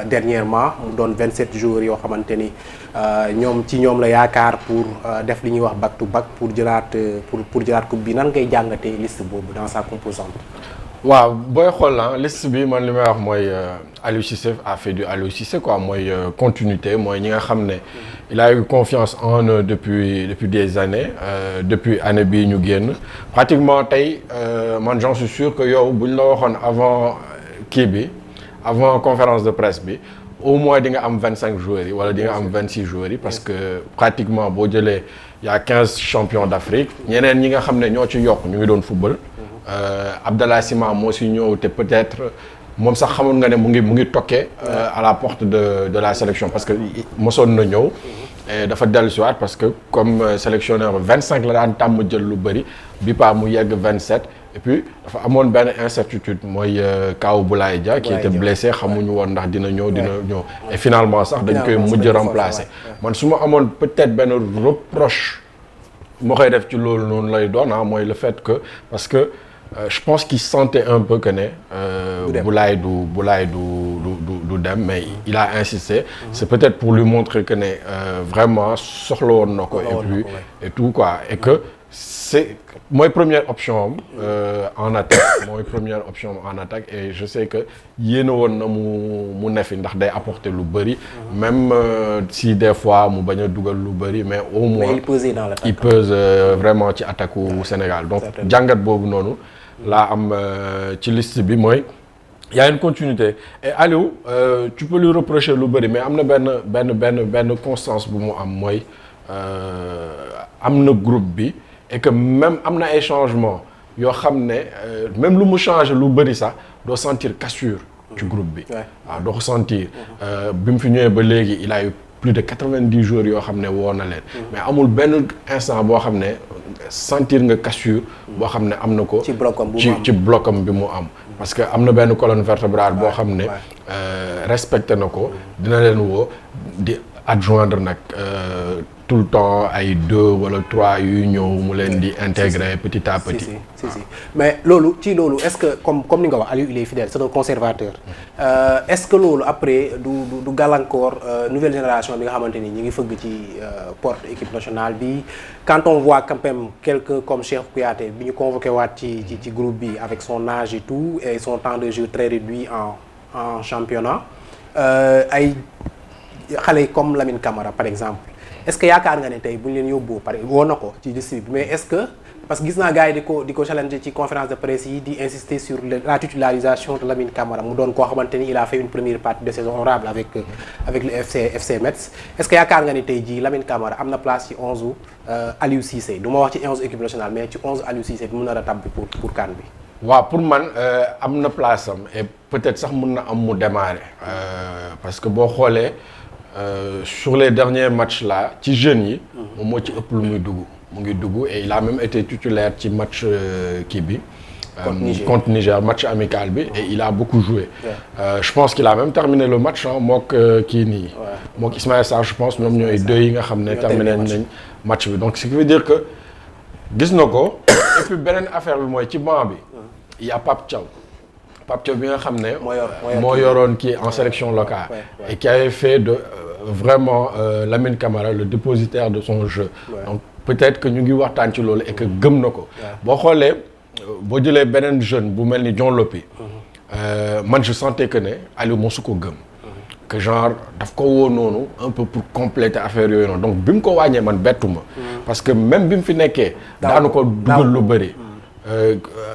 dernièrement mu doon 27 joueurs yoo xamante ni ñoom la yaakaar pour def li ñuy wax back to back pour jëlaat coupe bi nan ngay jàngatee liste boobu dans sa composante. waaw booy xool liste bi man li may wax mooy Aliou Cissé a fait du Aliou Cissé quoi mooy continuité mooy ñi nga xam ne il a eu confiance en eux depuis des années depuis année bii ñu génn pratiquement tey man j'en suis sûr que yow bu ñu la waxoon avant conférence de presse bi au moins di nga am 25 joueurs yi wala di nga am 26 joueurs yi parce que pratiquement boo jëlee y a 15 champions d'Afrique ñeneen ñi nga xam ne ñoo ci yokk ñu ngi doon football. Abdallah Sima moo si ñëw te peut-être moom sax xamoon nga ne mu ngi toqué à la porte de la sélection parce que mosoon na ñëw et dafa dellu si waat parce que comme sélectionneur 25 la daan tàmm jël lu bëri bi pa mu yegg 27 et puis dafa amoon benn incertitude mooy Kaaw Boulaye Dia qui était blessé xamuñu woon ndax dina ñëw et finalement sax dañ koy mujj remplacer man su ma amoon peut-être benn reproche moo koy def ci loolu noonu lay doon mooy le fait que parce que je pense qu'il sentait un peu que ne Boulaye du dem mais il a insisté c'est peut-être pour lui montrer que ne vraiment soxla woon na ko et puis et tout quoi et que c'est mooy première option en attaque et je sais que yéena woon na mu nefi ndax day apporter lu bëri même si des fois mu bañ a dugal lu bëri mais au moins il pèse vraiment ci attaque u Sénégal donc jàngat boobu noonu laa am ci liste bi mooy y a une continuité et Aliou tu peux lui reprocher lu bëri mais am na benn constance bu mu am mooy am na groupe bi et que même am na ay changements yoo xam ne même lu mu changer lu bëri sax doo sentir cassure ci groupe bi waaw doo ko sentir bi mu fi ñëwee ba léegi il a eu plus de 90 joueurs yoo xam ne woo na leen mais amul benn instant boo xam ne sentir nga cassure boo xam ne am na ko ci blocam bi mu am parce que am na benn colonne vertébrale boo xam ne respecté na ko dina leen woo di adjoindre nag tout le temps ay 2 wala 3 yuy ñëw mu leen di intégrer petit à petit. si mais loolu est-ce que comme ni nga wax Aliou il est fidèle c'est un conservateur. Est-ce que loolu après du gàllankoor nouvelle génération bi nga xamante ni ñi ngi fëgg ci porte équipe nationale bi quand on voit quand même quelqu'un comme Cheikh Kouyaté bi ñu convoqué waat ci groupe bi avec son âge et tout et son temps de jeu très réduit en championnat ay xale comme Lamine Camara par exemple. Est-ce que yaakaar nga ne tey bu ñu leen yóbboo pare woo na ko ci liste bi mais est-ce que parce que gis naa gars yi di ko challenger ci conférence de presse yi di insister sur la titularisation de Lamine Camara mu doon koo xamante ni il a fait une première partie de saison honorable avec le FC Metz est-ce que yaakaar nga ne tey jii Lamine Camara am na place ci 11 Aliou Cissé du ma wax ci 11 équipe nationale mais ci 11 Aliou Cissé bi mu nar a tabbi pour CAN bi. waaw pour man am na place am et peut-être sax mun na am mu démarrer parce que boo xoolee. Sur les derniers matchs là ci jeunes yi moom moo ci ëpp lu mu ngi dugg et il a même été titulaire ci match kii bi contre Niger match amical bi et il a beaucoup joué je pense qu'il a même terminé le match mook kii nii mook Ismaïla Sarr je pense ñoom ñooy 2 yi nga xam ne terminé nañ match bi donc ce qui veut dire que gis na ko et puis beneen affaire bi mooy ci banc bi il y a Pape Thiaw bi nga xam ne moo yoroon kii en sélection locale et qui avait fait de vraiment Lamine Camara le dépositaire de son jeu donc peut-être que ñu ngi waxtaan ci loolu et que gëm na ko boo xoolee boo jëlee beneen jeune bu mel ni John Lopy man je sentais que ne Aliou mosu ko gëm que genre daf ko woo noonu un peu pour compléter affaire yooyu noonu donc bi mu ko wàññee man bettu ma parce que même bi mu fi nekkee daanu ko dugal lu bëri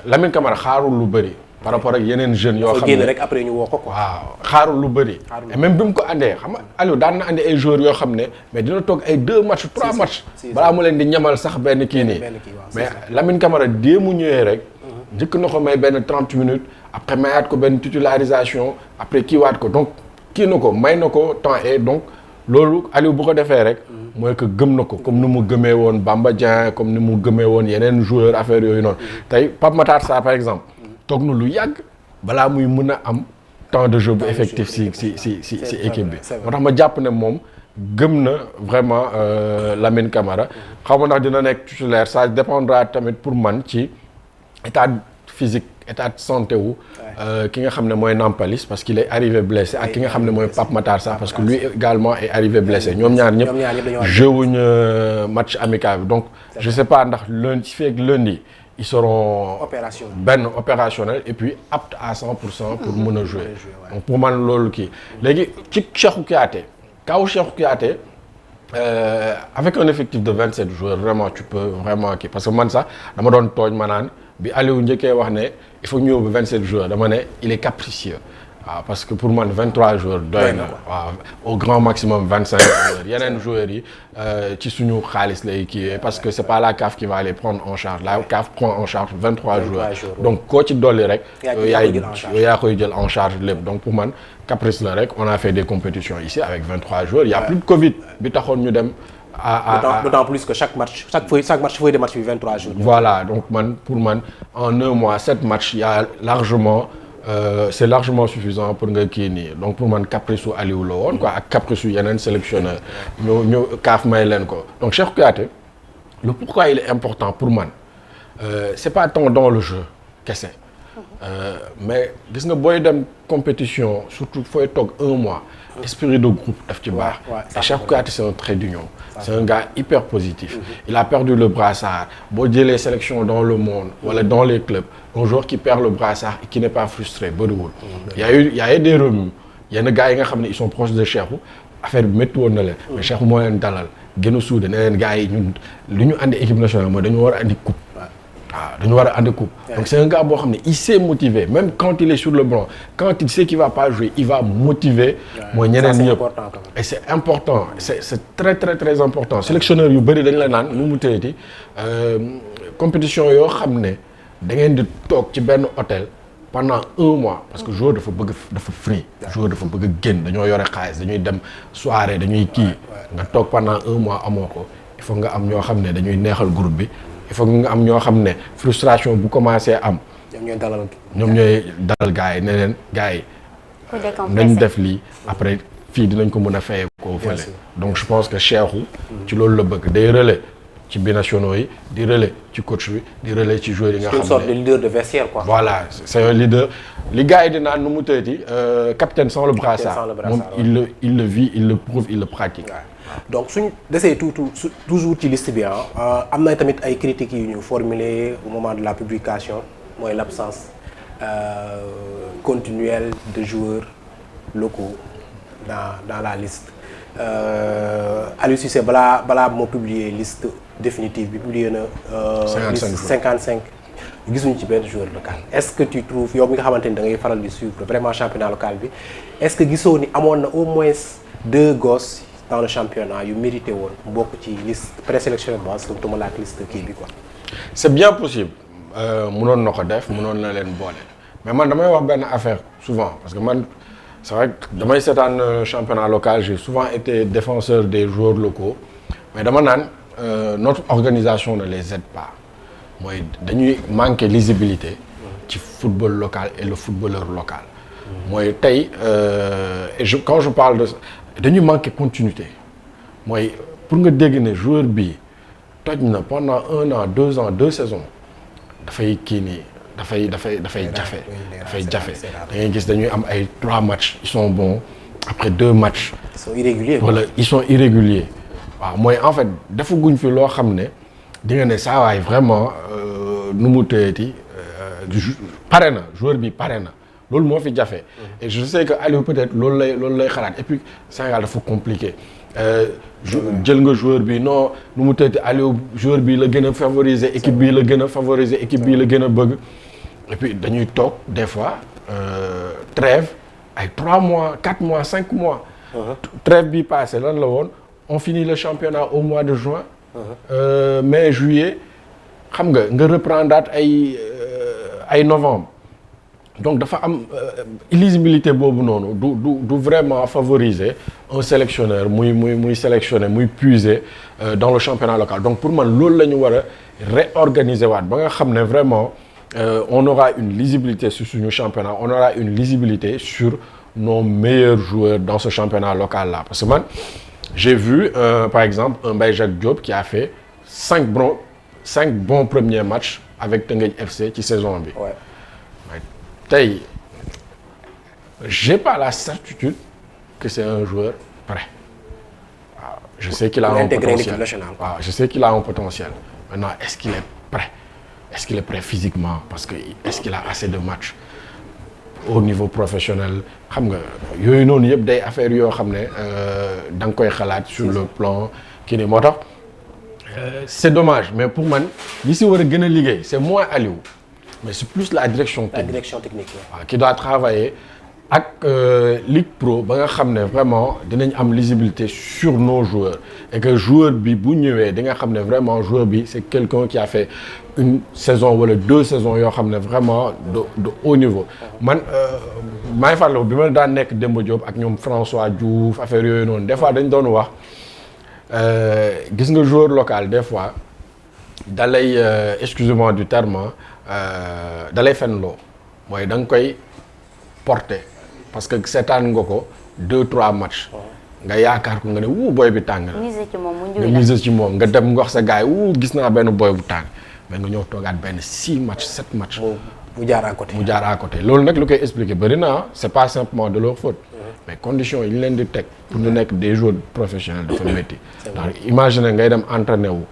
Lamine Camara xaarul lu bëri par rapport ak yeneen jeunes yoo xam ne rek après ñu woo ko quoi. waaw xaarul lu bëri. et même bi mu ko andee xam nga Aliou daan na andi ay joueurs yoo xam ne mais dina toog ay 2 matchs 3 matchs. balaa mu leen di ñamal sax benn kii nii. mais Lamine Camara dee mu ñëwee rek. njëkk na ko may benn 30 minutes après mayaat ko benn titularisation après kiiwaat ko donc kii na ko may na ko temps et donc loolu Aliou bu ko defee rek. mooy que gëm na ko comme ni mu gëmee woon Bamba Dieng comme ni mu gëmee woon yeneen joueurs affaire yooyu noonu tey Pape Matar Sarr par exemple. toog na lu yàgg balaa muy mën a am temps de jeu bu effectif si équipe bi moo tax ma jàpp ne moom gëm na vraiment Lamine Camara xaw ma ndax dina nekk titulaire ça dépendra tamit pour man ci état physique état de santé wu ki nga xam ne mooy Nampalis parce qu'il est arrivé blessé ak ki nga xam ne mooy Pape Matar Sarr parce que lui également est arrivé blessé ñoom ñaar ñëpp joué match amical bi donc je sais pas ndax lundi fii ak lundi ils seront opérationnels et puis aptes à 100% pour mën a jouer donc pour man loolu kii léegi ci Cheikhou Kouyaté kaw Cheikhou Kouyaté avec un effectif de 27 joueurs vraiment tu peux vraiment kii parce que man sax dama doon tooñ ma naan bi Aliou njëkkee wax ne il faut ñëw ba 27 joueurs dama ne il est capricieux waaw parce que pour man 23 joueurs doy na waaw au grand maximum 25 joueurs yeneen joueurs yi ci suñu xaalis lay kii parce que c'est pas la CAF qui va les prendre en charge la CAF prend en charge 23 joueurs donc koo ci dolli rek yaa koy jël en charge lépp donc pour man caprice la rek on a fait des compétitions ici avec 23 joueurs il y a plus de Covid bi taxoon ñu dem d'autant plus que chaque match feuille de match bi 23 jours voilà donc pour man en un mois 7 matchs il y a largement c'est largement suffisant pour nga kii nii donc pour man caprice su Aliou la woon quoi ak caprice su yeneen sélectionneur ñu kaaf may leen ko donc Cheikh Kouyaté le pourquoi il est important pour man c'est pas tant dans le jeu kese mais gis nga booy dem compétition surtout fooy toog un mois esprit de groupe daf ci baax et Cheikh Kouyaté c'est un trait d'union c'est un gars hyper positif il a perdu le brassard boo jëlee sélection dans le monde wala dans les clubs un joueur qui perd le brassard et qui n'est pas frustré bëriwul il y a eu des remous yenn gars yi nga xam ne ils sont proches de Cheikhou affaire bi métti woon na leen mais Cheikhou moo leen dalal gën a suude ne leen gars yi ñun li ñu andi équipe nationale mooy dañu war a andi coupe waaw dañu war a andi coupe donc c'est un gars boo xam ne il s'est motivé même quand il est sur le banc quand il sait qu'il va pas jouer il va motiver mooy ñeneen ñëpp et c'est important c'est très très très important sélectionneur yu bëri dañ la naan nu mu tëyati compétition yoo xam ne da ngeen di toog ci benn hôtel pendant un mois parce que joueur dafa free joueur dafa bëgg a génn dañoo yore xaalis dañuy dem soirée dañuy kii nga toog pendant un mois amoo ko il faut nga am ñoo xam ne dañuy neexal groupe bi il faut nga am ñoo xam ne frustration bu commencé am ñoom ñooy dalal gars yi ne leen gars yi nañ def lii après fii dinañ ko mën a fayee koo fële donc je pense que Cheikhou ci loolu la bëgg day relais ci binationaux yi di relais ci coach bi di relais ci joueurs yi nga xam ne une sorte de leader de vestiaire quoi. Voilà c'est un leader li gars yi di naan nu mu tëddee capitaine sans le brassard moom il le vit il le prouve il le pratique. donc suñu desee toujours ci liste bi am na tamit ay critiques yu ñu formulées au moment de la publication mooy l'absence continuelle de joueurs locaux dans la liste Aliou Cissé balaa moo publier liste définitive bi publié na. 55 gisuñu ci benn joueur local est-ce que tu trouves yow mi nga xamante ni da ngay faral di suivre vraiment championnat local bi est-ce que gisoo ni amoon na au moins 2 gosses dans le championnat yu mérité woon bokk ci liste présélectionnée ba surtout ma laak liste kii bi quoi. c'est bien possible mënoon na ko def mënoon na leen boole mais man damay wax benn affaire souvent parce que man c'est vrai que damay seetaan championnat local j'ai souvent été défenseur des joueurs locaux mais dama naan notre organisation ne les aide pas mooy dañuy manquer lisibilité ci football local et le footballeur local mooy tey quand je parle de dañuy manquer continuité mooy pour nga dégg ne joueur bi toj na pendant 1 an 2 ans 2 saisons dafay kii nii dafay jafe da ngay gis dañuy am ay 3 matchs ils sont bons après 2 matchs ils sont irréguliers voilà ils sont irréguliers waaw mooy en fait defaguñ fi loo xam ne di nga ne saa waay vraiment nu mu tëyeeti pare na joueur bi pare na loolu moo fi jafe. et je sais que Aliou peut-être loolu lay xalaat et puis Sénégal dafa compliqué jël nga joueur bi non nu mu tëyeeti Aliou joueur bi la gën a favoriser équipe bi la gën a favoriser équipe bi la gën a bëgg et puis dañuy toog des fois trêve ay 3 mois 4 mois 5 mois. trêve bi passé lan la woon. On finit le championnat au mois de juin. Mai juillet xam nga reprendre ay novembre donc dafa am illisibilité boobu noonu du vraiment favoriser un sélectionneur muy sélectionner muy puiser dans le championnat local donc pour man loolu la ñu war a réorganiser waat ba nga xam ne vraiment on aura une lisibilité sur suñu championnat on aura une lisibilité sur nos meilleurs joueurs dans ce championnat local là parce que man j'ai vu par exemple un Mbaye Jacques Diop qui a fait 5 bons premiers matchs avec Teungueth FC ci saison bi. tey j'ai pas la certitude que c'est un joueur prêt. waaw je sais qu'il a un potentiel waaw je sais qu'il a un potentiel maintenant est-ce qu'il est prêt est-ce qu'il est prêt physiquement parce que est-ce qu'il a assez de matchs au niveau professionnel xam nga yooyu noonu yëpp day affaire yoo xam ne da nga koy xalaat sur le plan kii nii moo tax c'est dommage mais pour man li si war a gën a liggéey c'est moins Aliou mais c'est plus la direction technique. La direction technique waaw qui doit travailler ak Ligue Pro ba nga xam ne vraiment dinañ am lisibilité sur nos joueurs et que joueur bi bu ñëwee di nga xam ne vraiment joueur bi c'est quelqu'un qui a fait une saison wala 2 saisons yoo xam ne vraiment de haut niveau man maa ngi fàttaliku bi ma daan nekk Demba Diop ak ñoom François Diouf affaire yooyu noonu des fois dañ doon wax gis nga joueur local des fois dalay excusez-moi du terme dalay fenloo mooy da nga koy porter parce que seetaan nga ko 2-3 matchs nga yaakaar ko nga ne wuu booy bi tàng na nga miser ci moom nga dem nga wax sa gars yi wuu gis naa benn booy bu tàng mais nga ñëw toogaat benn 6 matchs 7 matchs mu jaar à côté loolu nag lu koy expliquer bëri na c'est pas simplement de leur faute mais conditions yi ñu leen di teg pour ñu nekk des joueurs professionnels dafa métti donc imagine ngay dem entraîner wu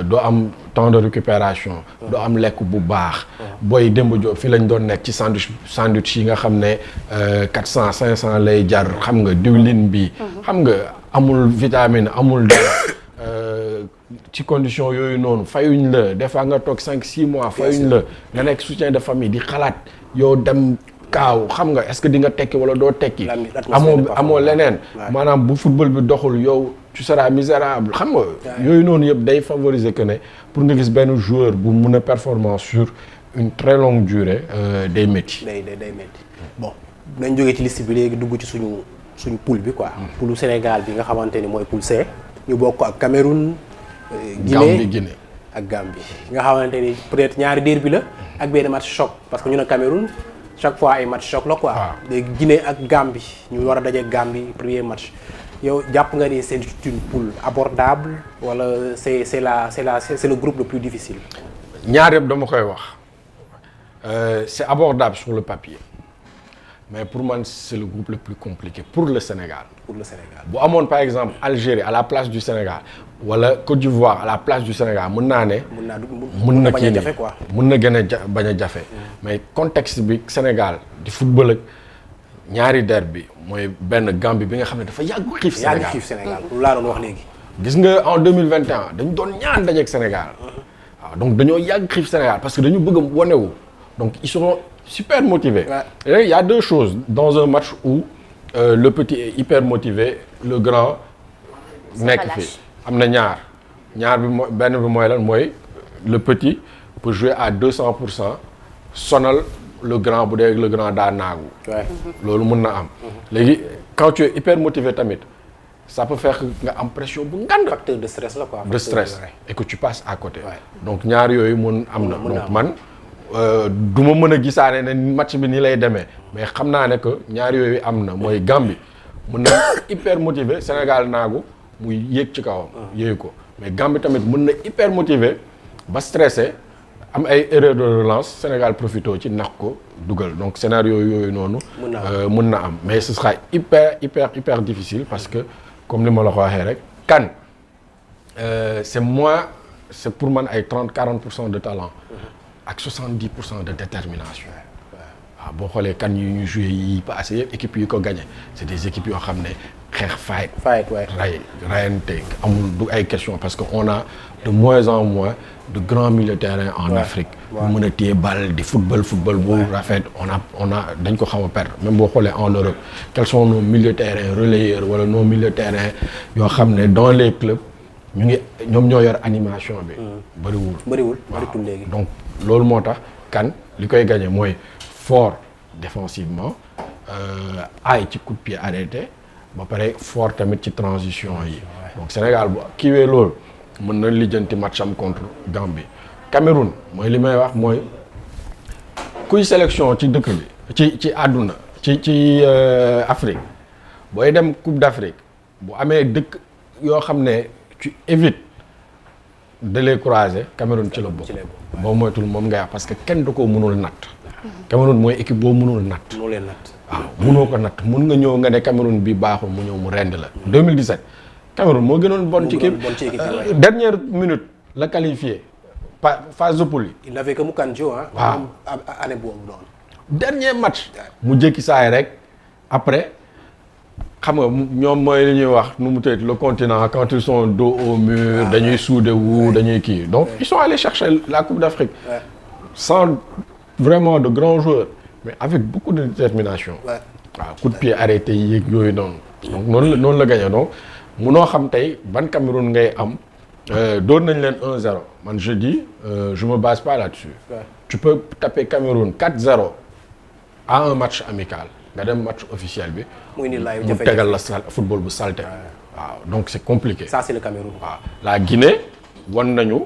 doo am temps de récupération doo am lekk bu baax booy Demba Diop fii lañ doon nekk ci sandwich yi nga xam ne 400 500 lay jar xam nga diwlin bi xam nga amul vitamine amul dara ci condition yooyu noonu fayuñ la des fois nga toog 5-6 mois fayuñ la nga nekk soutien de famille di xalaat yow dem kaaw xam nga est-ce que di nga tekki wala doo tekki amoo leneen maanaam bu football bi doxul yow tu seras misérable xam nga yooyu noonu yëpp day favoriser que ne pour nga gis benn joueur bu mun a performance sur une très longue durée day métti day métti bon nañ jógee ci liste bi léegi dugg ci suñu poule bi quoi poule Sénégal bi nga xamante ni mooy poule C ñu bokk ak Cameroun Guinée ak Gambie nga xamante ni peut-être ñaari dér bi la ak benn match choc parce que ñu ne Cameroun chaque fois ay match choc la quoi léegi Guinée ak Gambie ñu war a daje Gambie premier match yow jàpp nga ni c'est une poule abordable wala c'est le groupe le plus difficile ñaar yëpp dama koy wax c'est abordable sur le papier mais pour moi c'est le groupe le plus compliqué pour le Sénégal bu amoon par exemple Algérie à la place du Sénégal wala Côte d'Ivoire à la place du Sénégal mën naa ne mën na kii mën na gën a bañ a jafe mais contexte bi Sénégal di football ak ñaari derby mooy benn Gambie bi nga xam ne dafa yàgg xiif Sénégal lu laa doon wax léegi gis nga en 2021 dañu doon ñaan dajeek Sénégal waaw donc dañoo yàgg xiif Sénégal parce que dañu bëgg a wonewu donc ils seront super motivés et il y a deux choses dans un match où le petit est hyper motivé le grand nekk fi am na ñaar bi mooy benn bi mooy lan mooy le petit peut jouer à 200% sonal le grand bu dee le grand daa naagu loolu mën na am léegi quand tu es hyper motivé tamit ça peut faire nga am pression bu ngand facteur de stress la quoi de stress et que tu passes à côté donc ñaar yooyu mun am na donc man du ma mën a gisaane ne match bi nii lay demee mais xam naa ne que ñaar yooyu am na mooy Gambie mën na hyper motivé Sénégal naagu muy yéeg ci kawam yéeg ko mais Gambie tamit mën na hyper motivé ba stressé am ay erreur de relance Sénégal profito ci nax ko dugal donc scénario yooyu noonu mën na am mais ce sera hyper difficile parce que comme ni ma la ko waxee rek CAN c'est pour man ay 30-40% de talent ak 70% de détermination waaw boo xoolee CAN yi ñu joué yi passé yëpp équipes yi ko gagné c'est des équipes yoo xam ne xeex rayante amul du ay question parce que on a de moins en moins de grands milieux de terrain en Afrique bu mën a téye balle di football bu rafet on a dañ ko xaw a perdre même boo xoolee en Europe quels sont nos milieux de terrain relayeurs wala nos milieux de terrain yoo xam ne dans les clubs ñoom ñoo yor animation bi bëriwul léegi donc loolu moo tax CAN li koy gagné mooy fort défensivement aay ci coup de pied arrêté ba pare fort tamit ci transition yi donc Sénégal bu kiiwee loolu mën na lijjanti match am contre Gambie Cameroun mooy li may wax mooy kuy sélection ci dëkk bi ci àdduna ci Afrique booy dem Coupe d'Afrique bu amee dëkk yoo xam ne tu évites délai croisé Cameroun ci la bokk. boo moytul moom ngay wax parce que kenn da koo mënul natt. Cameroun mooy équipe boo mënul natt. mënoo leen natt. waaw mënoo ko natt mun nga ñëw nga ne Cameroun bi baaxul mu ñëw mu rend la. 2017 Cameroun moo gënoon bon ci équipe. dernière minute la qualifié phase de poule yi. il n'avait que Mukanjo ah. waaw année boobu noonu. dernier match. mu jékki saay rek après. xam nga ñoom mooy li ñuy wax nu mu tëdd le continent quand ils sont dos au mur dañuy soudé wu dañuy kii donc ils sont allés chercher la Coupe d'Afrique sans vraiment de grands joueurs mais avec beaucoup de détermination waaw coup de pied arrêté yi yéeg yooyu noonu donc noonu la gagné donc munoo xam tey ban Cameroun ngay am doon nañ leen 1-0 man je dis je me base pas là-dessus tu peux taper Cameroun 4-0 à un match amical nga dem match officiel bi. mu tegal la football bu salté. waaw donc c'est compliqué. ça c'est le Cameroun. waaw la Guinée wan nañu.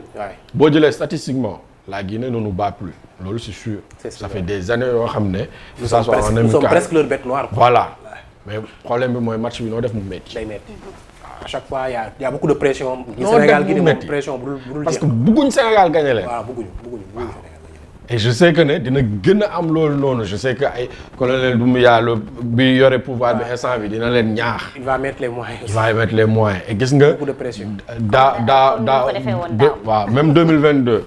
boo jëlee statistiquement la Guinée ne nous bat plus loolu c'est sûr. ça fait des années yoo xam ne. nous sommes presque leur bête noire. voilà mais problème bi mooy match bi noo def mu métti. day métti à chaque fois y a beaucoup de pression. Sénégal Guinée moom pression bu dul parce que bëgguñ Sénégal gagné leen. waaw bëgguñu. et je sais que ne dina gën a am loolu noonu je sais que ay colonel Doumbouya bi yore pouvoir bi instant bi dina leen ñaax. il va mettre les moyens. et gis nga. beaucoup de pression. waaw même 2022.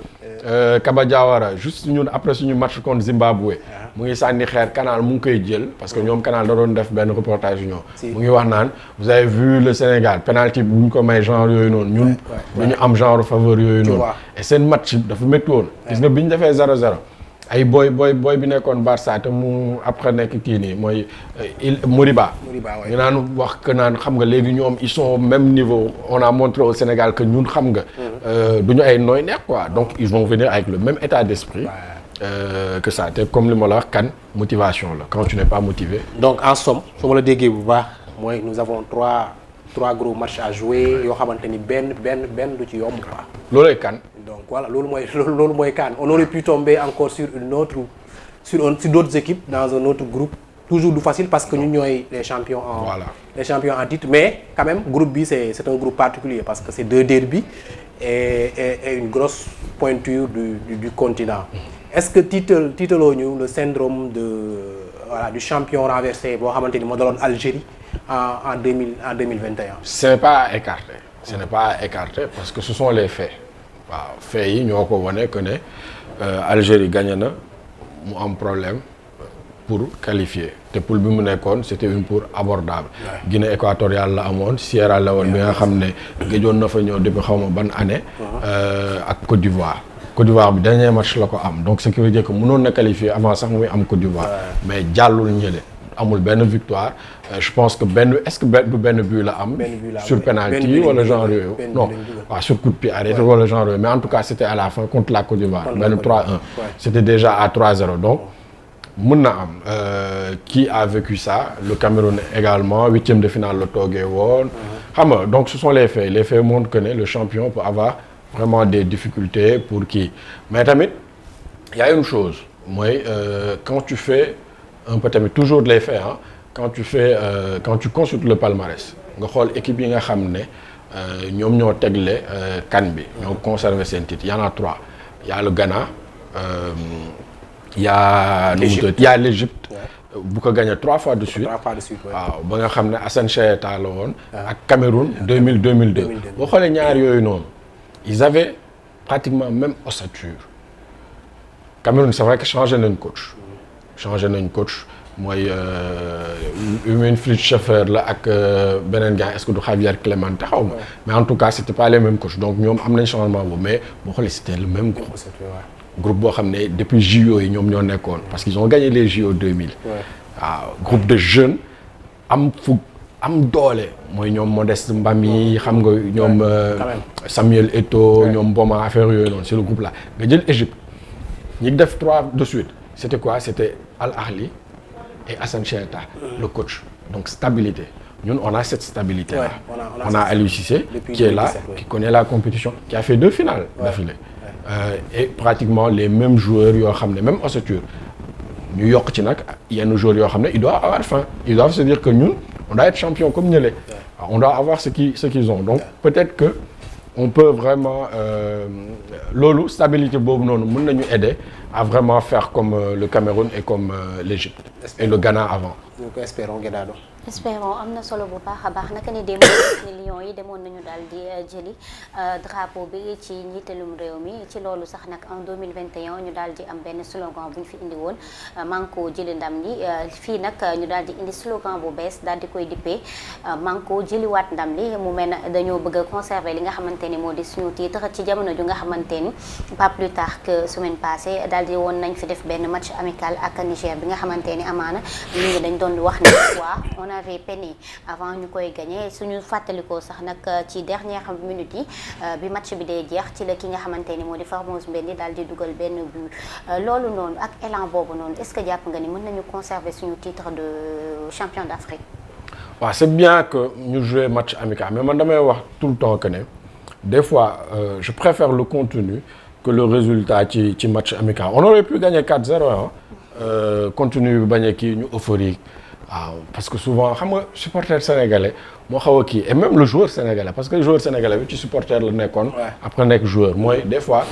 Kaba Diawara juste ñun après suñu match contre Zimbabwe. mu ngi sànni xeer Canal mu ngi koy jël parce que ñoom Canal da doon def benn reportage yu ñëw. mu ngi wax naan vous avez vu le Sénégal penalty bu ñu ko may genre yooyu noonu ñun. du ñu am genre faveur yooyu noonu. et seen match dafa métti woon. gis nga bi ñu defee 0-0. ay booy bi nekkoon Barça te mu après nekk kii nii mooy Moriba. ñu naan wax que naan xam nga léegi ñoom ils sont au même niveau on a montré au Sénégal que ñun xam nga. du ñu ay nooy nekk quoi donc ils vont venir avec le même état d'esprit. que ça te comme li ma la wax kan motivation la quand tu n'es pas motivé. donc en somme su ma la déggee bu baax mooy nous avons trois gros matchs à jouer yoo xamante ni benn du ci yomb quoi. loolooy kan. donc voilà loolu mooy CAN on aurait pu tomber encore sur d'autres équipes dans un autre groupe toujours du facile parce que ñun ñooy les champions en titre mais quand même groupe bi c'est un groupe particulier parce que c'est 2 derbies et une grosse pointure du continent. Est-ce que tiitaloo ñu le syndrome du champion renversé boo xamante ni moo daloon Algérie en 2021. Ce n'est pas à écarter parce que ce sont les faits. waaw faits yi ñoo ko wane que ne Algérie gagné na mu am problème pour qualifier te poule bi mu nekkoon c'était une poule abordable. Guinée équatoriale la amoon Sierra Leone bi nga xam ne géjoon na fa ñëw depuis xaw ma ban année. ak Côte d'Ivoire bi dernier match la ko am donc ce qui veut dire que mënoon na qualifier avant sax muy am Côte d'Ivoire. mais jàllul ñële amul benn victoire je pense que est-ce que du benn but la am. sur penalty wala genre yooyu. non waaw sur coup de pied arrêté wala genre yooyu mais en tout cas c'était à la fin contre la Côte d'Ivoire. benn 3-1 c'était déjà à 3-0 donc. mën na am qui a vécu ça le Cameroun également 8e de finale la toogee woon. xam nga donc ce sont les faits montrent que ne le champion peut avoir vraiment des difficultés pour kii mais tamit il y a une chose mooy quand tu fais un peu tamit toujours les faits quand tu consultes le palmarès nga xool équipe yi nga xam ne ñoom ñoo tegle CAN bi ñoo conservé seen titre il y en a 3 il y a le Ghana. Il y a l'Égypte bu ko gagné 3 fois de suite. waaw ba nga xam ne Assane Chaita la woon. ak Cameroun 2002. boo xoolee ñaar yooyu noonu ils avaient pratiquement même ossature. Cameroun c'est vrai que changé nañ coach mooy Wilfried Schaffer la ak beneen gars est-ce que du Javier Clemente xaw ma. mais en tout cas c'était pas les mêmes coachs donc ñoom am nañ changement boobu mais boo xoolee c'était le même groupe. groupe boo xam ne depuis JO yi ñoom ñoo nekkoon parce qu'ils ont gagné les JO 2000. waaw groupe de jeunes am doole mooy ñoom Modeste Mbami xam nga ñoom Samuel Eto'o ñoom Mboma affaire yooyu noonu c'est le groupe là nga jël Égypte ñi def 3 de suite c'était quoi c'était Al Ahly et Assane Chaita le coach donc stabilité ñun on a cette stabilité là on a Aliou Cissé qui est là qui connaît la compétition qui a fait 2 finales d'affilée. Et pratiquement les mêmes joueurs yoo xam ne même ossature ñu yokk ci nag yenn joueurs yoo xam ne ils doivent avoir faim ils doivent se dire que ñun on doit être champion comme ñële on doit avoir ce qu'ils ont donc peut-être que on peut vraiment loolu stabilité boobu noonu mën nañu aider à vraiment faire comme le Cameroun et comme l'Égypte et le Ghana avant. ñu ko espérons Guédado. espérons am na solo bu baax a baax naka ne démb ni Lions yi demoon nañu daal di jëli drapeau bi ci njiitalum réew mi ci loolu sax nag en 2021 ñu daal di am benn slogan bu ñu fi indi woon manko jëli ndam li fii nag ñu daal di indi slogan bu bees daal di koy dippee manko jëliwaat ndam li mu mel ne dañoo bëgg a conserver li nga xamante ni moo di suñu titre ci jamono ju nga xamante ni pas plus tard que semaine passée daal di woon nañ fi def benn match amical ak Niger bi nga xamante ni amaana nit ñi dañ doon wax ne waa on avait peiné avant ñu koy gagné suñu fàttalikoo sax nag ci dernière minute yi bi match bi dee jeex ci la ki nga xamante ni moo di Formose Mendy daal di dugal benn but loolu noonu ak élan boobu noonu est-ce que jàpp nga ni mën nañu conserver suñu titre de champion d'Afrique. waaw c'est bien que ñu jouer match amical mais man damay wax tout le temps que ne des fois je préfère le contenu que le résultat ci match amical on aurait pu gagner 4-0 contenu bi bañ a kii ñu euphorique waaw parce que souvent xam nga supporter sénégalais moo xaw a kii et même le joueur sénégalais parce que le joueur sénégalais bi ci supporter la nekkoon. après nekk joueur mooy des fois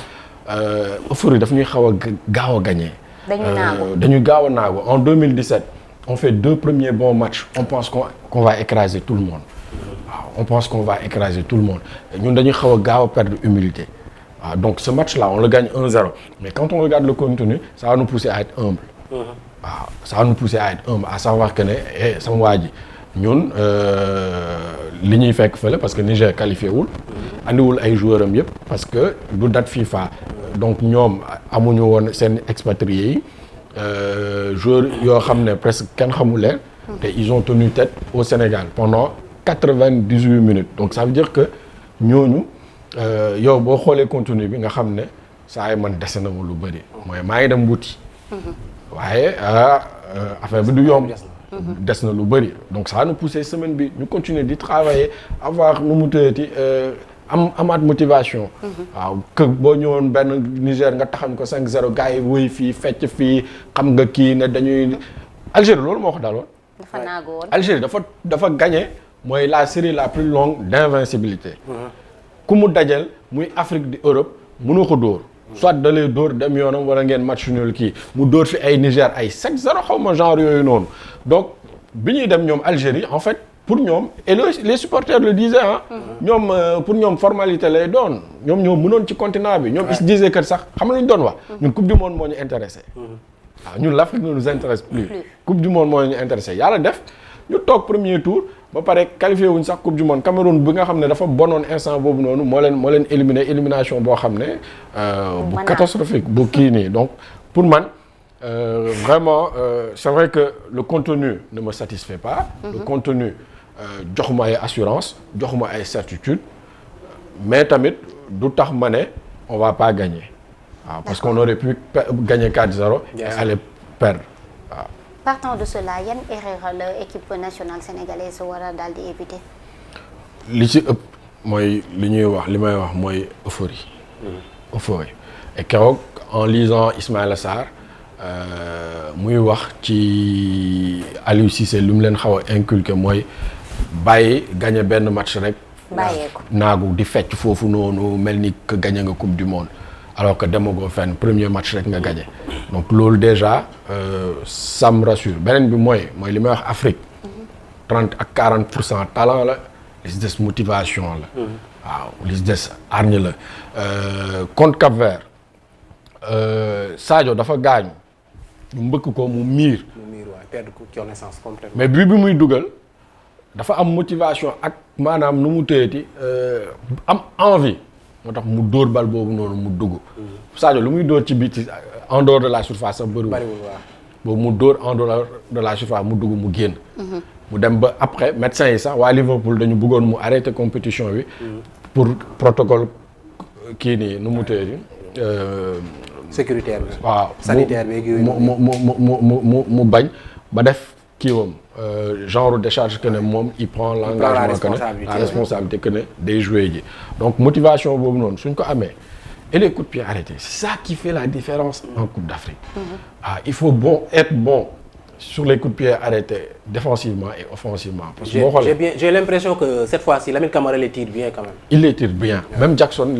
euphorie daf ñuy xaw a gaaw a gagner. dañuy gaaw a naagu en 2017 on fait 2 premiers bons matchs on pense qu'on va écraser tout le monde waaw on pense qu'on va écraser tout le monde ñun dañuy xaw a gaaw a perdre humilité waaw donc ce match-là on le gagne 1-0 mais quand on regarde le contenu ça va nous pousser à être humble. waaw ça va nous pousser à être humble à savoir que ne sama waa ji ñun li ñuy fekk fële parce que Niger qualifié wul andiwul ay joueurs am yëpp parce que du date FIFA donc ñoom amuñu woon seen expatriés yi joueurs yoo xam ne presque kenn xamul leen te ils ont tenu tête au Sénégal pendant 98 minutes donc ça veut dire que ñooñu yow boo xoolee contenu bi nga xam ne saa yi man dese na ma lu bëri mooy maa ngi dem wuti waaye affaire bi du yomb des na lu bëri donc ça nous pousser semaine bi ñu continuer di travailler avoir nu mu tëyeeti amaat motivation waaw que boo ñëwoon benn Niger nga taxam ko 5-0 gars yi wëy fii fecc fii xam nga kii ne dañuy Algérie loolu moo ko daloon dafa naagu woon Algérie dafa gagné mooy la série la plus longue d'invincibilité ku mu dajal muy Afrique di Europe mënoo ko dóor soit da lay dóor dem yoonam wala ngeen match nul kii mu dóor fi ay Niger ay 5-0 xaw ma genre yooyu noonu donc bi ñuy dem ñoom Algérie en fait pour ñoom et les supporters le disaient ñoom pour ñoom formalité lay doon ñoom ñoo mënoon ci continent bi ñoom ils se disaient que sax xam nga lu ñu doon wax ñun coupe du monde moo ñu intéressé waaw ñun l'Afrique ne nous intéresse plus coupe du monde moo ñu intéressé yàlla def ñu toog premier tour ba pare qualifié wuñ sax coupe du monde Cameroun bi nga xam ne dafa bonoon instant boobu noonu moo leen éliminé élimination boo xam ne bu catastrophique bu kii nii donc pour man vraiment c'est vrai que le contenu ne me satisfait pas le contenu joxuma ay assurance joxuma ay certitude mais tamit du tax ma ne on va pas gagner waaw parce qu'on aurait pu gagner 4-0 et aller perdre waaw. Partant de cela yan erreur la équipe nationale sénégalaise war a daal di éviter. li ci ëpp mooy li ñuy wax li may wax mooy euphorie. euphorie et keroog en lisant Ismaïla Sarr muy wax ci Aliou Cissé lu mu leen xaw a inculqué mooy bàyyi gagné benn match rek. bàyyeeku naagu di fecc foofu noonu mel ni que gagné nga coupe du monde alors que demagoo fenn premier match rek nga gagné donc loolu déjà ça me rassure beneen bi mooy li may wax Afrique 30 ak 40% talent la li si des motivation la waaw li si des hargne la contre Cap-Vert Sadio dafa gaañu ñu mbëkk ko mu miir waaw perdre connaissance complètement mais bi muy dugal dafa am motivation ak maanaam nu mu tëyati am envie moo tax mu dóor bal boobu noonu mu dugg Sadio lu muy dóor ci biti en dehors de la surface sax bëriwul waaw boobu mu dóor en dehors de la surface mu dugg mu génn mu dem ba après médecins yi sax waa Liverpool dañu bëggoon mu arrêter compétition bi pour protocole kii nii nu mu tëyati sécuritaire bi waaw sanitaire bi mu bañ ba def kiiwam genre décharge que ne moom il prend l'engagement que ne la responsabilité que ne day jouer ji donc motivation boobu noonu suñ ko amee et les coups de pied arrêtés c'est ça qui fait la différence en Coupe d'Afrique il faut être bon sur les coups de pied arrêtés défensivement et offensivement. Parce que j'ai l'impression que cette fois-ci Lamine Camara les tire bien quand même. Il les tire bien. Même Jackson,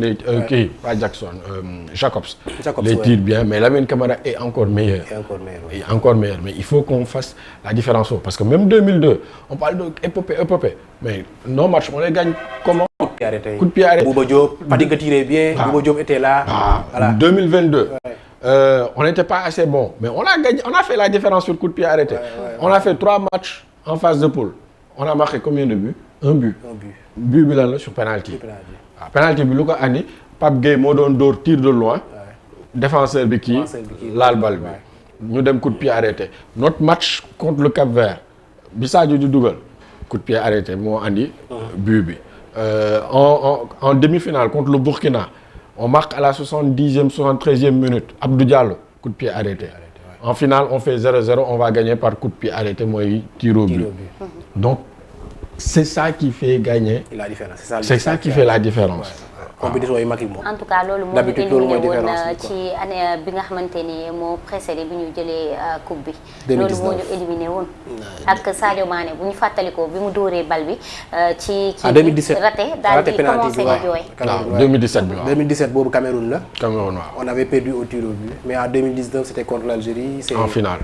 Jacobs les tire bien, mais Lamine Camara est encore meilleur. Encore meilleur. Mais il faut qu'on fasse la différence. Parce que même 2002, on parle d'épopée, mais nos matchs, on les gagne comment? Coup de pied arrêté. Bouba Diop, Fadiga tirait bien, Bouba Diop était là. Voilà. 2022. On n'était pas assez bon, mais on a gagné, on a fait la différence sur coup de pied arrêté. On a fait 3 matchs en phase de poule. On a marqué combien de buts? Un but. But sur penalty. Penalty bi lu ko andi Pape Gueye moo doon dóor tir de loin. Défenseur bi kii laal bal bi. ñu dem coup de pied arrêté. Notre match contre le Cap-Vert bi Sadio di dugal coup de pied arrêté moo andi but bi. En demi-finale contre le Burkina. On marque à la 70e, 73e minute. Abdou Diallo, coup de pied arrêté. En finale, on fait 0-0, on va gagner par coup de pied arrêté, moi, tir au but. Donc, c'est ça qui fait gagner. La différence. C'est ça qui fait la différence. Compétition yi mag yi moom. En tout cas loolu moo ñu éliminé woon ci année bi nga xamante ni moo précédé bi ñu jëlee coupe bi. 2019 loolu moo ñu éliminé woon. ak Sadio Mané bu ñu fàttalikoo bi mu dóoree bal bi. ci kii bi raté daal di commencé di jooy. waaw 2017 bi waaw. 2017 boobu Cameroun la. Cameroun waaw. On avait perdu au tir au but mais en 2019 c'était contre l'Algérie. En finale.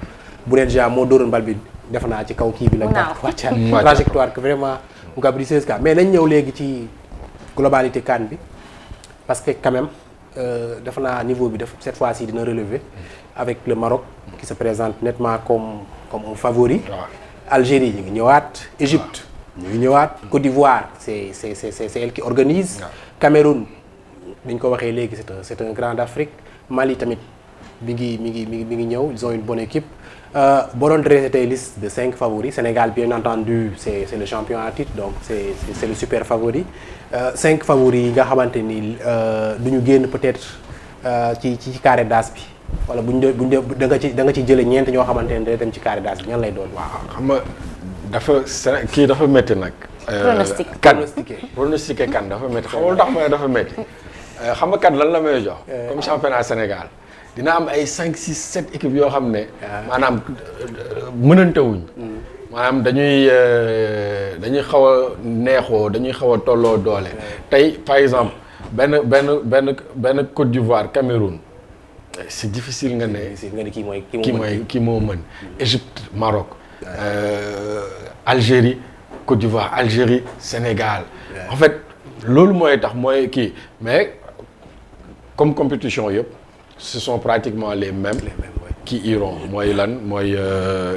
Bounedjah moo dóoroon bal bi def naa ci kaw kii bi la. wàccaat trajectoire que vraiment mu capricieuse ka mais nañ ñëw léegi ci globalité CAN bi. Parce que quand même defe naa niveau bi cette fois-ci dina relever avec le Maroc qui se présente nettement comme un favori. Algérie ñu ngi ñëwaat. Égypte ñu ngi ñëwaat. Côte d'Ivoire c'est elle qui organise. Cameroun ni ñu ko waxee léegi c'est un grand d'Afrique. Mali tamit mi ngi ñëw ils ont une bonne équipe. Boo doon dressé tey liste de 5 favoris Sénégal bien entendu c'est le champion en titre donc c'est le super favori 5 favoris yi nga xamante ni du ñu génn peut-être ci carré d'as bi wala buñ da nga ci jëlee ñeent ñoo xamante ne day dem ci carré d'as bi ñan lay doon. waaw xam nga kii dafa métti nag. pronostiqué kan dafa métti xam nga lu tax ma ne dafa métti xam nga kan lan la may jox. comme championnat Sénégal. dina am ay 5 6 7 équipes yoo xam ne. maanaam mënantewuñ. maanaam dañuy xaw a neexoo dañuy xaw a tolloo doole. tey par exemple benn Côte d'Ivoire Cameroun c'est difficile nga ne. kii moo mën. Égypte Maroc. Algérie Côte d'Ivoire Algérie Sénégal. en fait loolu mooy tax mooy kii mais comme compétition yëpp. Ce sont pratiquement les mêmes qui iront mooy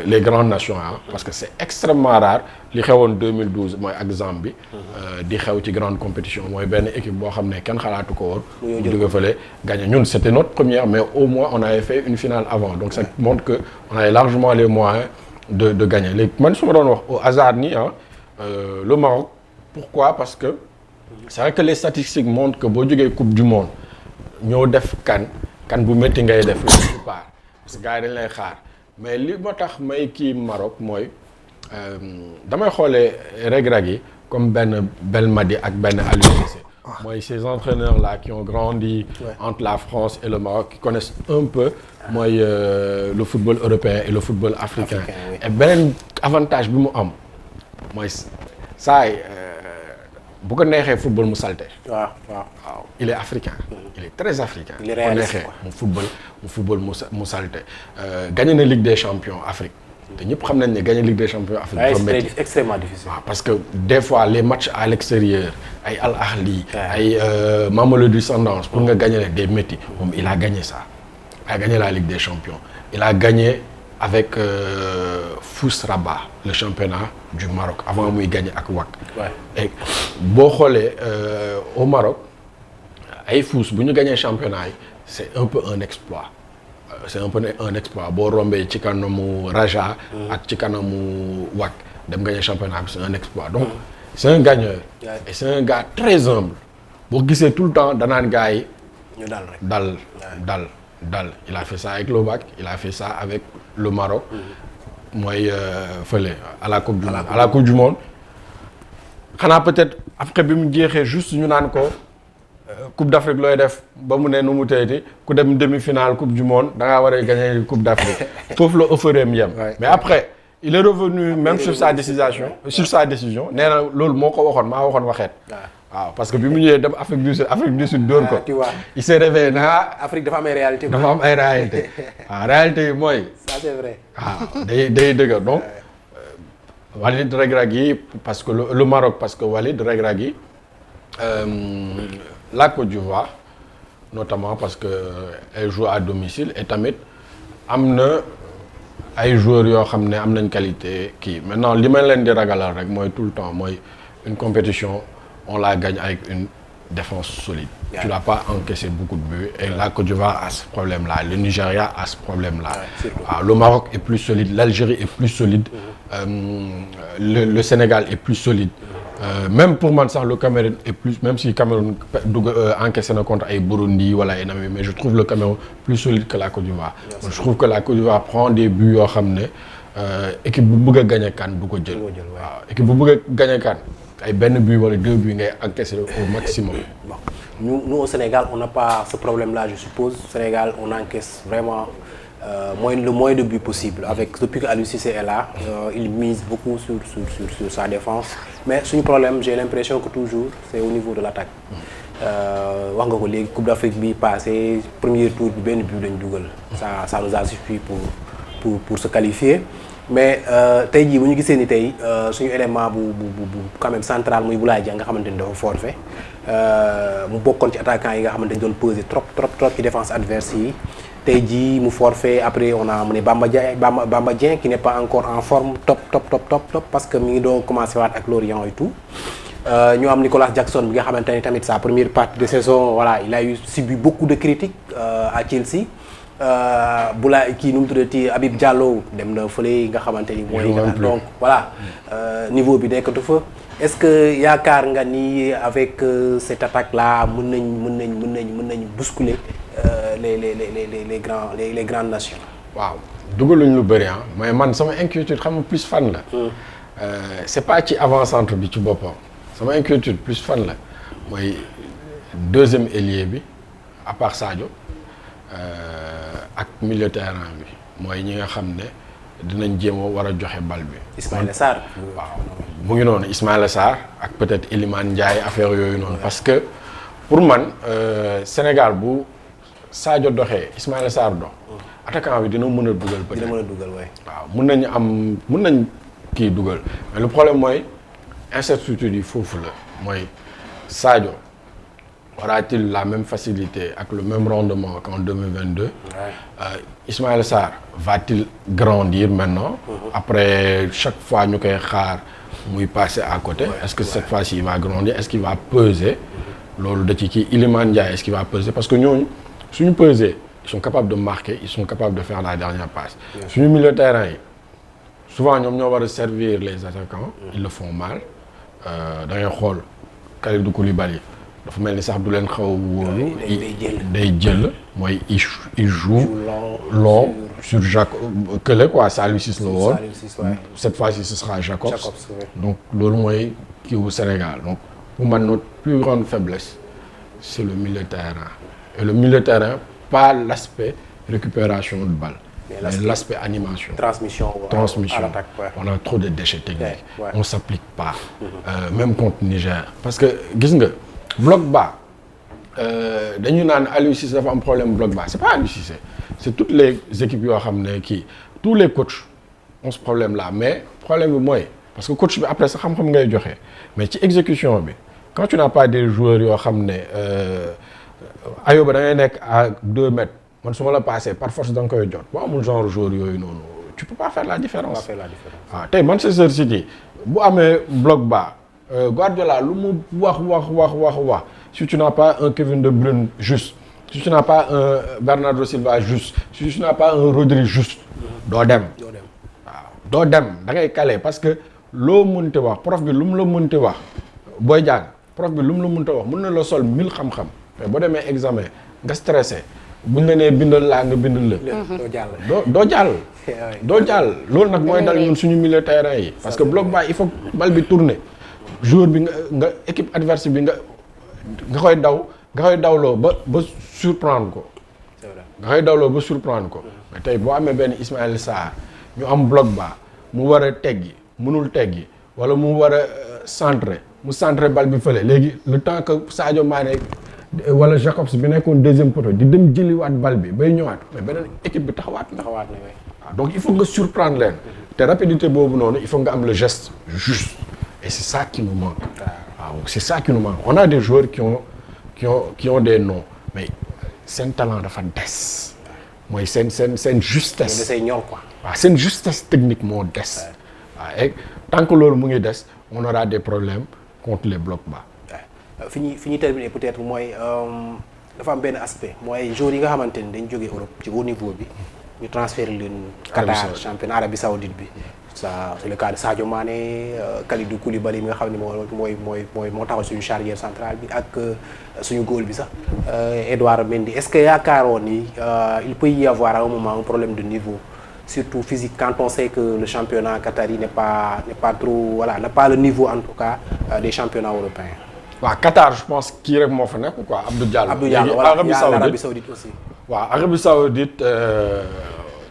les grandes nations parce que c'est extrêmement rare li xewoon 2012 mooy ak Zambie di xew ci grande compétition mooy benn équipe boo xam ne kenn xalaatu ko woon mu jóge fële gagné ñun c'était notre première mais au moins on avait fait une finale avant donc ça montre que on avait largement les moyens de gagner léegi man su ma doon wax au hasard nii le Maroc pourquoi parce que c'est vrai que les statistiques montrent que boo jógee coupe du monde ñoo def kan bu métti ngay def la plupart parce que gars yi dañ lay xaar mais li ma tax may kii Maroc mooy damay xoolee reg-reg yi comme benn Belmadi ak benn Aliou Cissé mooy ces entraîneurs là qui ont grandi entre la France et le Maroc qui connaissent un peu mooy le football européen et le football africain et beneen avantage bi mu am mooy saa bu ko neexee football mu salte. waaw il est africain. il est très africain. il est réaliste mu football mu salte. gagné na Ligue des champions Afrique te ñëpp xam nañ ne gagné Ligue des champions Afrique. dafa métti extrêmement difficile. waaw parce que des fois les matchs à l'extérieur ay Al Ahly. ay Mamelodi Sundowns pour nga gagné leen day métti moom il a gagné ça. il a gagné la Ligue des champions. il a gagné avec Fous Rabat le championnat du Maroc avant muy gagner ak WAC. et boo xoolee au Maroc ay Fous bu ñu gagner championnat yi c'est un peu un exploit. c'est un peu un exploit boo rombee ci kanamu Raja. ak ci kanamu WAC dem gagner championnat bi c'est un exploit donc c'est un gagneur. et c'est un gars très humble boo gisee tout le temps danaan gars yi. ñu dal rek dal il a fait ça avec le WAC il a fait ça avec le Maroc. mooy fële à la coupe du monde xanaa peut-être après bi mu jeexee juste ñu naan ko Coupe d'Afrique looy def ba mu ne nu mu tëyti ku dem demi-finale Coupe du Monde da ngaa war a gagner Coupe d'Afrique foofu la euphorie yem. Mais après il est revenu même sur sa décision nee na loolu moo ko waxoon maa waxoon waxeet. waaw parce que bi mu ñëwee dem Afrique du Sud dóor ko. il s'est réveillé Afrique dafa am ay réalité. dafa am ay réalité waaw réalité yi mooy. ça c'est vrai. waaw day dëgg donc Walid Regragui parce que le Maroc parce que Walid Regragui la Côte d'Ivoire notamment parce que elle joue à domicile et tamit am na ay joueurs yoo xam ne am nañ qualité kii maintenant li ma leen di ragalal rek mooy tout le temps mooy une compétition on la gagne avec une défense solide. Tu n'as pas encaissé beaucoup de buts et la Côte d'Ivoire a ce problème-là, le Nigeria a ce problème-là. Le Maroc est plus solide, l'Algérie est plus solide, le Sénégal est plus solide. Même pour man sax le Cameroun est plus, même si Cameroun encaissé na contre ay Burundi wala ay Namibie, mais je trouve le Cameroun plus solide que la Côte d'Ivoire. Je trouve que la Côte d'Ivoire prend des buts yoo xam ne équipe bu bëgg a gagner CAN du ko jël. waaw équipe bu bëgg a gagner CAN ay benn but wala 2 buts ngay encaisser au maximum. Bon. Nous au Sénégal on n'a pas ce problème-là je suppose. Sénégal on encaisse vraiment le moins de buts possible avec depuis que Aliou Cissé est là il mise beaucoup sur sa défense mais suñu problème j'ai l'impression que toujours c'est au niveau de l'attaque. wax nga ko léegi Coupe d'Afrique bi passé premier tour bi benn but lañ dugal. ça nous a suffi pour se qualifier. mais tey jii bu ñu gisee ni tey suñu élément bu quand même central muy Boulaye Dia nga xamante ni dafa forfait mu bokkoon ci attaquant yi nga xamante ni doon peser trop ci défense adverse yi tey jii mu forfait après on a amené Bamba Dieng qui n'est pas encore en forme top parce que mi ngi doon commencé waat ak Lorient et tout ñu am Nicolas Jackson bi nga xamante ni tamit sa première partie de saison voilà il a subi beaucoup de critiques à Chelsea. Boulaye kii nu mu tuddati Habib Diallo dem na fële nga xamante ni mooy donc voilà niveau bi nekkatu fa est-ce que yaakaar nga ni avec cette attaque là mën nañ bousculer les grandes nations. waaw dugaluñ lu bëri mais man sama inquiétude xam nga plus fan la. c'est pas ci avant-centre bi ci boppam sama inquiétude plus fan la mooy deuxième ailier bi à part Sadio. ak milieu terrain bi mooy ñi nga xam ne dinañ jéem a war a joxe bal bi. Ismaïla Sarr. waaw mu ngi noonu Ismaïla Sarr ak peut-être Iliman Ndiaye affaire yooyu noonu. parce que pour man Sénégal bu Sadio doxee Ismaïla Sarr dox. attaquant bi dina mën a dugal. dina mën a dugal waay. waaw mën nañ kii dugal mais le problème mooy incertitude yi foofu la mooy Sadio. Aura-t-il la même facilité avec le même rendement qu'en 2022? Ismaïla Sarr va-t-il grandir maintenant? Après chaque fois ñu koy xaar muy passer à côté. Est-ce que cette fois-ci il va grandir? Est-ce qu'il va peser? Loolu da ci kii Iliman Ndiaye est-ce qu'il va peser? Parce que ñooñu suñu peser ils sont capables de marquer, ils sont capables de faire la dernière passe. Suñu milieu de terrain yi souvent ñoom ñoo war a servir les attaquants. Ils le font mal. Da ngay xool Kalidou Koulibaly dafa mel ni sax du leen xaw a wóolu. day jël mooy il joue long sur Jacobs quoi Saliou Ciss la woon. cette fois-ci ce sera Jacobs. donc loolu mooy kii wu Sénégal donc pour man notre plus grande faiblesse c'est le milieu de terrain et le milieu de terrain pas l'aspect récupération de balle mais l'aspect animation. Transmission. À l'attaque, on a trop de déchets techniques. On s'applique pas. Même contre Niger parce que gis nga. bloc bas dañu naan Aliou Cissé dafa am problème bloc bas c'est pas Aliou Cissé c'est toutes les équipes yoo xam ne kii tous les coachs ont ce problème là mais problème bi mooy parce que coach bi après sa xam-xam ngay joxe mais ci exécution bi quand tu n'as pas des joueurs yoo xam ne Ayoba da ngay nekk à 2 mètres man su ma la passé par force da nga koy jot boo amul genre joueur yooyu noonu tu peux pas faire la différence. waaw tey Manchester City bu amee bloc bas. Guardiola lu mu wax si tu n'as pas un Kevin De Bruyne juste si tu n'as pas un Bernardo Silva juste si tu n'as pas un Rodri juste doo dem waaw doo dem da ngay caler parce que loo mënte wax prof bi lu mu la mënte wax booy jàng prof bi lu mu la mënte wax mën na la sol 1000 xam-xam mais boo demee examen nga stressé buñ la nee bindal laa nga bindal la doo jàll loolu nag mooy dal ñun suñu milieu terrain yi parce que bloc bas il faut bal bi tourner joueur bi nga équipe adverse bi nga koy daw nga koy dawloo ba surprendre ko. c'est vrai nga koy dawloo ba surprendre ko. mais tey boo amee benn Ismaïla Sarr ñu am bloc bas mu war a teggi mënul teggi wala mu war a centrer mu centrer bal bi fële léegi le temps que Sadio Mané wala Jacobs bi nekkoon deuxième poteau di dem jëliwaat bal bi bay ñëwaat mais beneen équipe bi taxawaat na. waaw donc il faut nga surprendre leen. te rapidité boobu noonu il faut nga am le geste juste et c'est ça qui nous manque. waaw c'est ça qui nous manque on a des joueurs qui ont des noms mais seen talent dafa des mooy seen justesse. desay ñor quoi. waaw seen justesse technique moo des. waaw et tant que loolu mu ngi des on aura des problèmes contre les blocs bas. fi ñuy terminer peut-être mooy dafa am benn aspect mooy joueurs yi nga xamante ni dañ jógee Europe ci haut niveau bi ñu transférer leen Qatar championnat Arabie Saoudite bi ça c'est le cas de Sadio Mané Kalidou Koulibaly mi nga xam ne moo taxaw suñu charnière centrale bi ak suñu góol bi sax Edouard Mendy est-ce que yaakaaroon ni il peut y avoir à un moment un problème de niveau surtout physique quand on sait que le championnat qatari n'est pas trop voilà n'a pas le niveau en tout cas des championnats européens. waaw Qatar je pense kii rek moo fa nekk quoi Abdou Diallo voilà Arabie Saoudite aussi. waaw Arabie Saoudite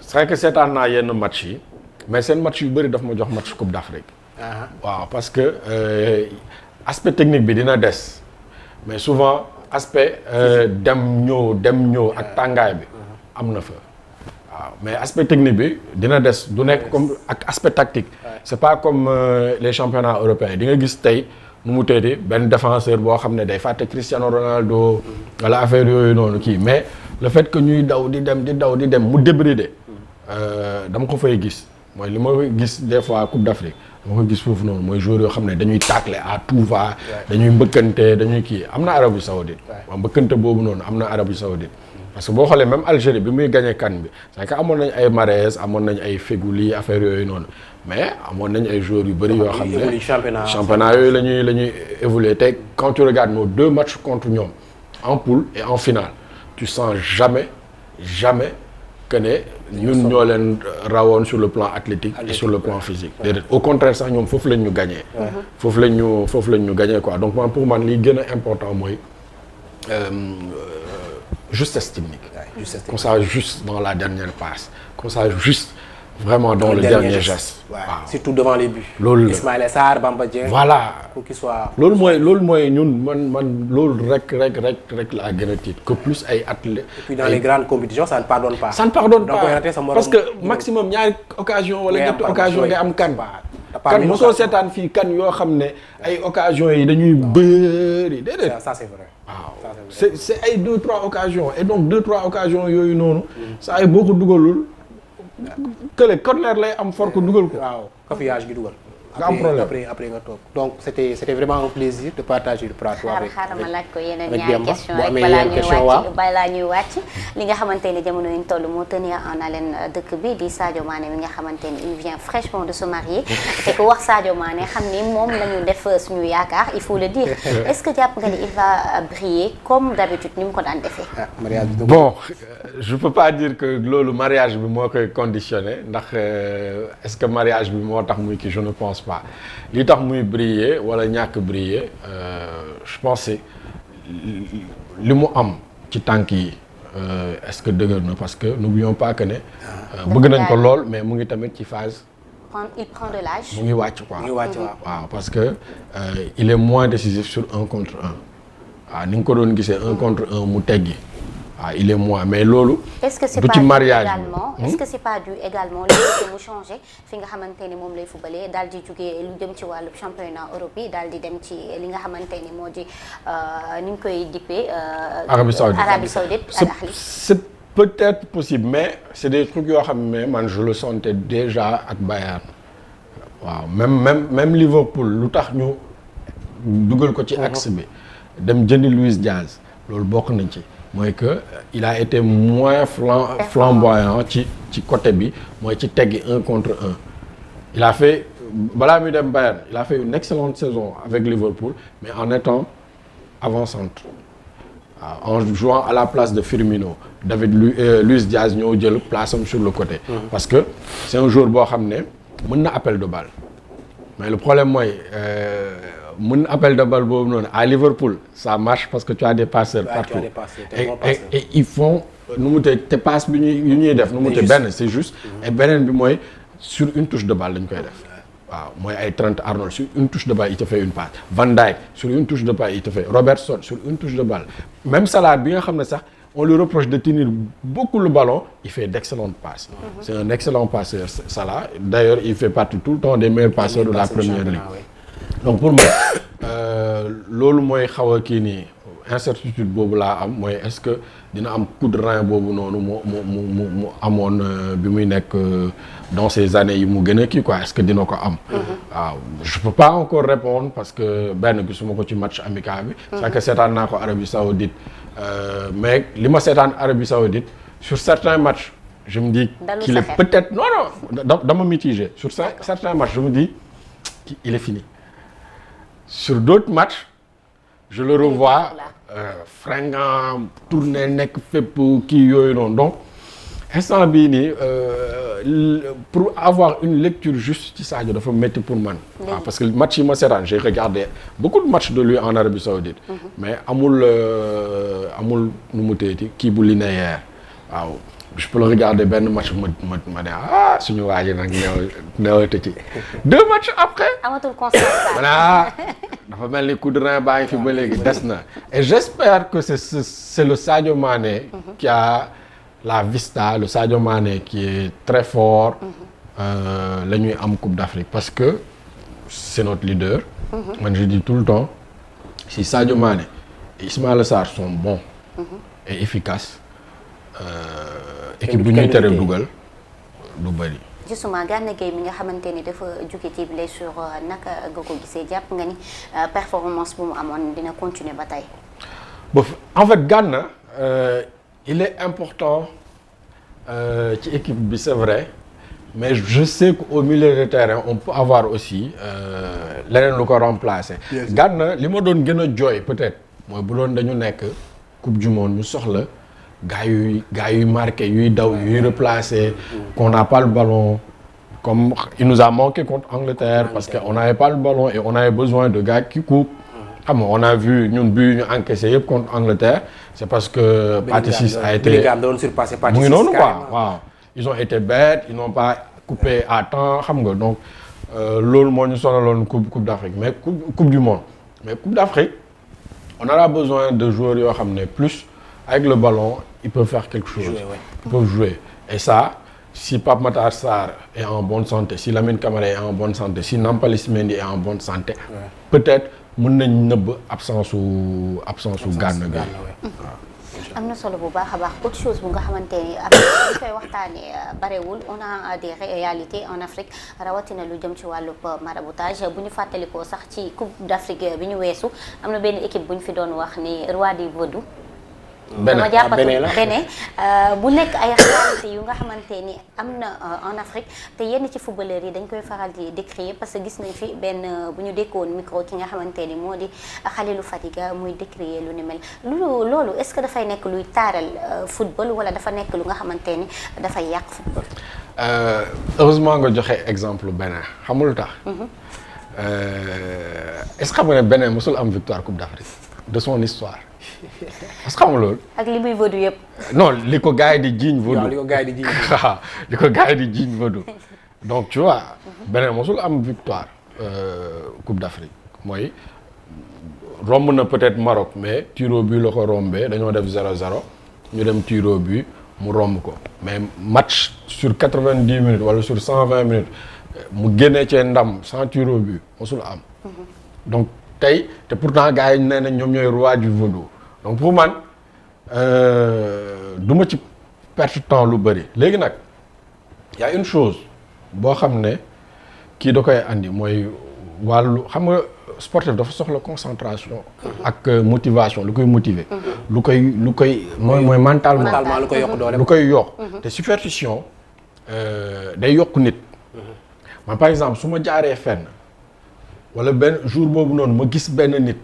c'est vrai que seetaan naa yenn match yi mais seen match yu bëri daf ma jox match Coupe d'Afrique. waaw parce que aspect technique bi dina des mais souvent aspect dem ñëw ak tàngaay bi am na fa. waaw mais aspect technique bi dina des du nekk comme ak aspect tactique. c'est pas comme les championnats européens di nga gis tey. nu mu tëddee benn défenseur boo xam ne day fàtte Cristiano Ronaldo wala affaire yooyu noonu kii mais le fait que ñuy daw di dem mu débrider dama ko fay gis mooy li ma gis des fois Coupe d'Afrique dama ko gis foofu noonu mooy joueurs yoo xam ne dañuy tacler à tout va dañuy mbëkkante dañuy kii am na Arabie Saoudite waaw mbëkkante boobu noonu am na Arabie Saoudite parce que boo xoolee même Algérie bi muy gagné CAN bi c'est que amoon nañ ay Mahrez amoon nañ ay Feghouli affaire yooyu noonu mais amoon nañ ay joueurs yu bëri yoo xam ne championnat yooyu la ñuy évoluer tey quand tu regardes nos 2 matchs contre ñoom en poule et en finale tu sens jamais que ne ñun ñoo leen rawoon sur le plan athlétique et sur le plan physique déedéet au contraire sax ñoom foofu lañ ñu gagné foofu lañ ñu gagné quoi donc pour man li gën a important mooy justesse technique qu'on soit juste dans la dernière passe qu'on soit juste vraiment dans le dernier geste. waaw surtout devant les buts. loolu la Ismaïla Sarr Bamba Dieng. voilà pour qu'il soit. loolu mooy ñun man loolu rek laa gën a tiit que plus ay athlètes. et puis dans les grandes compétitions ça ne pardonne pas. ça ne pardonne pas parce que morom maximum ñaari occasion wala ñetti occasion ngay am kan. kan mosoo seetaan fii kan yoo xam ne ay occasion yi dañuy bëri déedéet. ça c'est vrai. waaw c'est ay 2-3 occasions et donc 2-3 occasions yooyu noonu. saa yi boo ko dugalul. kële corner lay am for ko dugal ko. waaw cafouillage gi dugal. nga am problème après nga toog donc c'était vraiment un plaisir de partager le plateau avec xaaral ma laaj ko yeneen avec ñaari Demba. question bu rek amee balaa ñuy wàcc li nga xamante ni jamono yi ñu toll moo tenir en haleine dëkk bi di Sadio Mané mi nga xamante ni il vient fraîchement de se marier te ku wax Sadio Mané xam ni moom la ñu def suñu yaakaar il faut le dire est-ce que jàpp nga ni il va briller comme d'habitude ni mu ko daan defee. mariage bi bon je peux pas dire que loolu mariage bi moo koy conditionné ndax est-ce que mariage bi moo tax muy kii je ne pense pas li tax muy briller wala ñàkk briller je pense que li mu am ci tànk yi est-ce que dëgër na parce que n'oublions pas que ne bëgg nañ ko lool mais mu ngi tamit ci phase il prend de l'âge mu ngi wàcc quoi mu ngi wàcc waaw parce que il est moins décisif sur 1 contre 1 waaw ni nga ko doon gisee 1 contre 1 mu teggi waaw il est moins mais loolu. est-ce que c'est du pas ci dû mariage également est-ce que c'est pas dû également léegi mu changé fi nga xamante ni moom lay fubalee daal di jógee lu jëm ci wàllu championnat Europe yi daal di dem ci li nga xamante ni moo di ni ñu koy dippee. Arabie Saoudite Al Ahly. c'est peut-être possible mais c'est des trucs yoo xam ne man je le sentais déjà ak Bayern waaw même Liverpool lu tax ñu dugal ko ci axe bi dem jëndi Luis Diaz loolu bokk nañ ci. mooy que il a été moins flamboyant ci côté bi mooy ci teggi 1 contre 1 il a fait balaa muy dem Bayern il a fait une excellente saison avec Liverpool mais en étant avant-centre en jouant à la place de Firmino Luis Diaz ñoo jël place am sur le côté parce que c'est un joueur boo xam ne mën na appel de balle mais le problème mooy mun appel de balle boobu noonu à Liverpool ça marche parce que tu as des passeurs partout et ils font nu mu te passe bi ñuy def nu mu benn c'est juste et beneen bi mooy sur une touche de balle lañ koy def waaw mooy ay Trent Arnold sur une touche de balle il te fait une passe Van Dijk sur une touche de balle il te fait Robertson sur une touche de balle même Salah bi nga xam ne sax on lui reproche de tenir beaucoup le ballon il fait d'excellentes passes c'est un excellent passeur Salah d'ailleurs il fait partie tout le temps des meilleurs passeurs de la première ligue donc pour moi loolu mooy xaw a kii nii incertitude boobu laa am mooy est-ce que dina am coup de rein boobu noonu mu amoon bi muy nekk dans ces années yi mu gën a kii quoi est-ce que dina ko am waaw je peux pas encore répondre parce que benn gisuma ko ci match amical bi c'est que seetaan naa ko Arabie Saoudite mais li ma seetaan Arabie Saoudite sur certains matchs je me dis qu'il est peut-être non dama mitigé sur certains matchs je me dis il est fini sur d'autres matchs je le revois fringant tourner nekk fépp kii yooyu noonu donc instant bii nii pour avoir une lecture juste ci Sadio dafa métti pour man waaw parce que match yi ma seetaan j'ai regardé beaucoup de matchs de lui en Arabie Saoudite mais amul nu mu téyeti kii bu linéaire waaw je peux le regarder benn match ma ne suñu waa ji nag newate ci 2 matchs après amatul concentration voilà dafa mel ni coup de rein baa ngi fi ba léegi des na et j'espère que c'est le Sadio Mané qui a la vista le Sadio Mané qui est très fort la ñuy am Coupe d'Afrique parce que c'est notre leader man je dis tout le temps si Sadio Mané et Ismaïla Sarr sont bons et efficaces équipe bu ñuy tere dugal du bëri. justement Gana Gueye mi nga xamante ni dafa jóge ci blessure naka nga ko gisee jàpp nga ni performance bu mu amoon dina continuer ba tey. En fait Gana il est important ci équipe bi c'est vrai mais je sais qu'au milieu de terrain on peut avoir aussi leneen lu ko remplacer. Gana li ma doon gën a jooy peut-être mooy bu doon dañu nekk coupe du monde ñu soxla. gars yuy marqué yuy daw yuy replacé qu'on n'a pas le ballon comme il nous a manqué contre Angleterre parce que on n'avait pas le ballon et on avait besoin de gars qui coupent xam nga on a vu ñun but ñu encaissé yëpp contre Angleterre c'est parce que Pathé Ciss a été mu ngi noonu quoi waaw ils ont été bêtes ils n'ont pas coupé à temps xam nga donc loolu moo ñu sonaloon coupe d'Afrique mais coupe du monde mais coupe d'Afrique on aura besoin de joueurs yoo xam ne plus avec le ballon ils peuvent faire quelque chose ils peuvent jouer et ça si Pape Matar Sarr est en bonne santé si Lamine Camara est en bonne santé si Nampalys Mendy est en bonne santé peut-être mën nañ nëbb absence su Gana Gueye am na solo bu baax a baax autre chose bu nga xamante ni am na koy waxtaanee barewul on a des réalités en Afrique rawatina lu jëm ci wàllu maraboutage bu ñu fàttalikoo sax ci Coupe d'Afrique bi ñu weesu am na benn équipe bu ñu fi doon wax ni roi du vaudou dama jàppatu Bénin bu nekk ay réalité yu nga xamante ni am na en Afrique te yenn ci footballeurs yi dañ koy faral di décrier parce que gis nañ fi benn bu ñu dékkoon micro ki nga xamante ni moo di Khalilou Fadiga muy décrier lu ni mel loolu est-ce que dafay nekk luy taaral football wala dafa nekk lu nga xamante ni dafay yàq football. Heureusement nga joxe exemple Bénin xamul tax. est-ce que xam nga ne Bénin mosul am victoire Coupe d'Afrique de son histoire. parce que xam nga loolu. ak li muy vaudou yëpp. non li ko gars yi di jiiñ vaudou. li ko gars yi di jiiñ li ko gars yi di jiiñ vaudou. donc tu vois Bénin mosul am victoire Coupe d'Afrique mooy romb na peut-être Maroc mais tir au but la ko rombee dañoo def 0-0 ñu dem tir au but mu romb ko mais match sur 90 minutes wala sur 120 minutes mu génnee cee ndam sans tir au but mosul am. donc tey te pourtant gars yi nee nañ ñoom ñooy roi du vaudou. donc pour man du ma ci perte temps lu bëri léegi nag y a une chose boo xam ne kii da koy andi mooy wàllu xam nga sportif dafa soxla concentration ak motivation lu koy motiver lu koy mooy mentalement lu koy yokk doole lu koy yokk te superstition day yokk nit man par exemple su ma jaaree fenn wala benn jour boobu noonu ma gis benn nit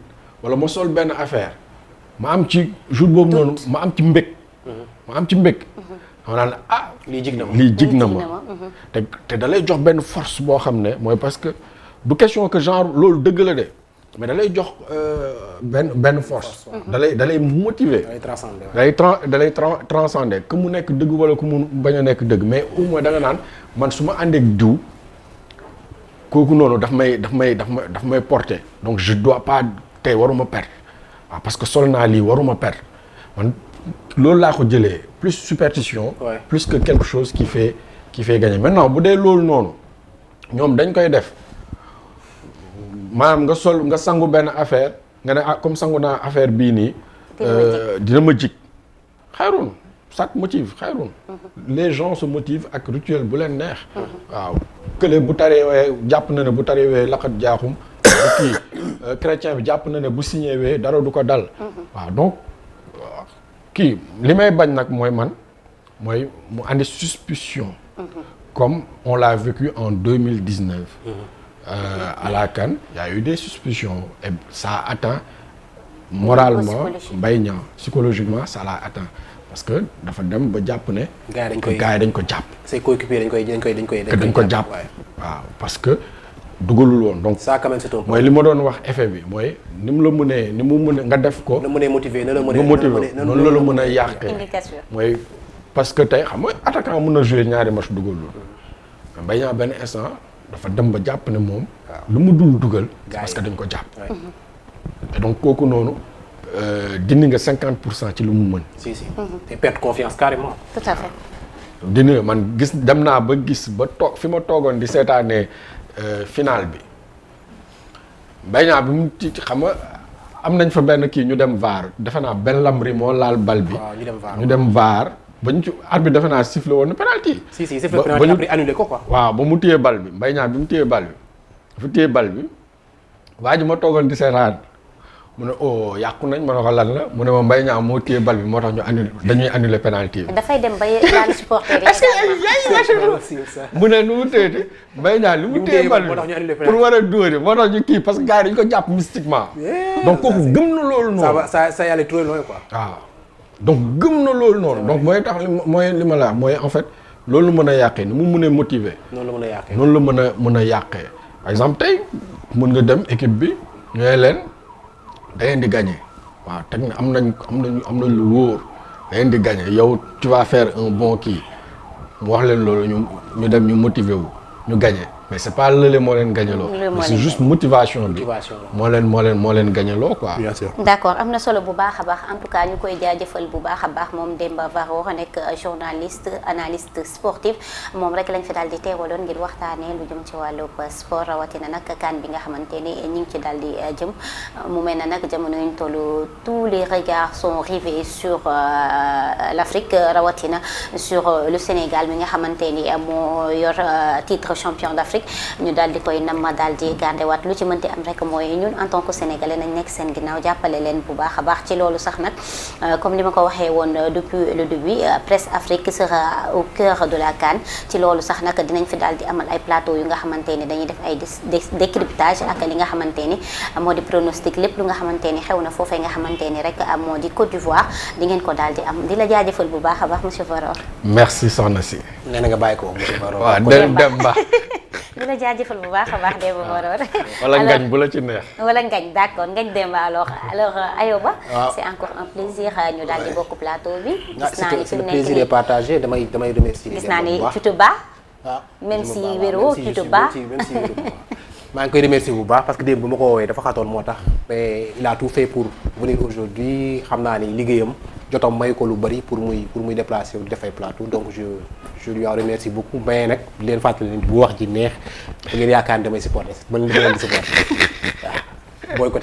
wala ma sol benn affaire ma am ci jour boobu noonu ma am ci mbég xam naan lii jig na ma te da lay jox benn force boo xam ne mooy parce que du question que genre loolu dëgg la de mais da lay jox benn force. da lay motiver. da lay transcender que mu nekk dëgg wala que mu bañ a nekk dëgg mais au moins da nga naan man su ma àndeek diw kooku noonu daf may porter donc je dois pas tey waruma perdre waaw parce que sol naa lii waruma perdre man loolu laa ko jëlee plus superstition. plus que quelque chose qui fait gagner maintenant bu dee loolu noonu ñoom dañ koy def. maanaam nga sangu benn affaire nga ne comme sangu naa affaire bii nii dina ma jig xayrun ça te motive xayrun les gens se motivent ak rituel bu leen neex waaw kële bu taree jàpp na ne bu taree laqat jaaxum kii chrétien bi jàpp na ne bu signé wee dara du ko dal waaw donc kii li may bañ nag mooy mu andi suspicion comme on l'a vécu en 2019 à la CAN, il y a eu des suspicions et ça atteint moralement Mbaye Niang psychologiquement ça l'a atteint parce que dafa dem ba jàpp ne. gars yi dañ ko jàpp. say coéquipiers dañ ko jàpp waaw parce que dugalul woon donc. ça quand même c'est un mooy li ma doon wax effet bi mooy ni mu mënee nga def ko. na mënee motiver noonu la la mën a yàqee. mooy parce que tey xam nga attaquant mën na jouer ñaari match dugalul Mbaye Niang benn instant. dafa dem ba jàpp ne moom lu mu dul dugal parce que dañ ko jàpp te donc kooku noonu dindi nga 50% ci lu mu mën si te perte confiance carrément tout à fait dindi nga man dem naa ba gis ba toog fi ma toogoon di seetaanee finale bi Mbaye Niang bi mu ci xam nga am nañ fa benn kii ñu dem VAR defe naa benn lamri moo laal bal bi ñu dem VAR ba ñu ci arbitre defe naa sifflé woon na penalty. si sifflé penalty après annulé ko quoi. waaw ba mu téye bal bi Mbaye Niang bi mu téye bal bi dafa téye bal bi waa ji ma toogal di seetaan mu ne oh yàqu nañ ma ne ko lan la mu ne ma Mbaye Niang moo téye bal bi moo tax dañuy annulé penalty bi. dafay dem ba laal supporter yi. est-ce que mu ne nu mu téye Mbaye Niang li mu téye bal bi pour war a dóori moo tax ñu kii parce que gars yi dañu ko jàpp mystiquement. donc kooku gëm na loolu noonu. ça y allait trop loin quoi. waaw. donc gëm na loolu noonu donc mooy tax li ma la mooy en fait loolu mën a yàqee ni mu mënee motiver. noonu la mën a yàqee par exemple tey mën nga dem équipe bi ñooy leen da ngeen di gagner waaw teg na am nañ lu wóor da ngeen di gagner yow tu vas faire un bon kii mu wax leen loolu ñu dem ñu motiver wu ñu gagner mais c'est pas lële moo leen gagner loo mais c'est juste motivation bi moo leen gagner loo quoi. bien sûr. d'accord am na solo bu baax a baax en tout cas ñu koy jaajëfal bu baax a baax moom Demba Varor nekk journaliste analyste sportif moom rek lañ fi daal di teewaloon ngir waxtaanee lu jëm ci wàllu sport rawatina nag CAN bi nga xamante ni ñu ngi ci daal di jëm mu mel ne nag jamono yuñ toll tous les regards sont rivés sur l'Afrique rawatina sur le Sénégal mi nga xamante ni moo yor titre champion d'Afrique. ñu daal di koy nam daal di gardewaat lu ci mënti am rek mooy ñun en tant que sénégalais nañ nekk seen ginnaaw jàppale leen bu baax a baax ci loolu sax nag comme ni ma ko waxee woon depuis le début Presse Afrique sera au cœur de la CAN ci loolu sax nag dinañ fi daal di amal ay plateau yu nga xamante ni dañuy def ay décryptage ak li nga xamante ni moo di pronostic lépp lu nga xamante ni xew na foofee nga xamante ni rek moo di Côte d'Ivoire di ngeen ko daal di am di la jaajëfal bu baax a baax monsieur Varor. merci soxna si. nee na nga bàyyi ko monsieur Varor. waaw dem ba. di la jaajëfal bu baax a baax Demba Varor. wala ngañ bu la ci neex. wala ngañ d'accord ngañ Demba alors Ayoba. c'est encore un plaisir ñu daal di bokk plateau bi. gis naa ni fi mu nekk plaisir est partagé damay remercier. gis naa ni tu te bats. même si wéro tu te bats. maa ngi koy remercier bu baax parce que démb bu ma ko woowee dafa xatoon moo tax mais il a tout fait pour venir aujourd'hui xam naa ni liggéeyam jotam may ko lu bari pour muy déplacer wu def ay plateau donc je lui en remercie beaucoup mais nag leen fàttali bu wax ji neex da ngeen yaakaar ni damay supporter man li ma leen di supporter waaw booy côté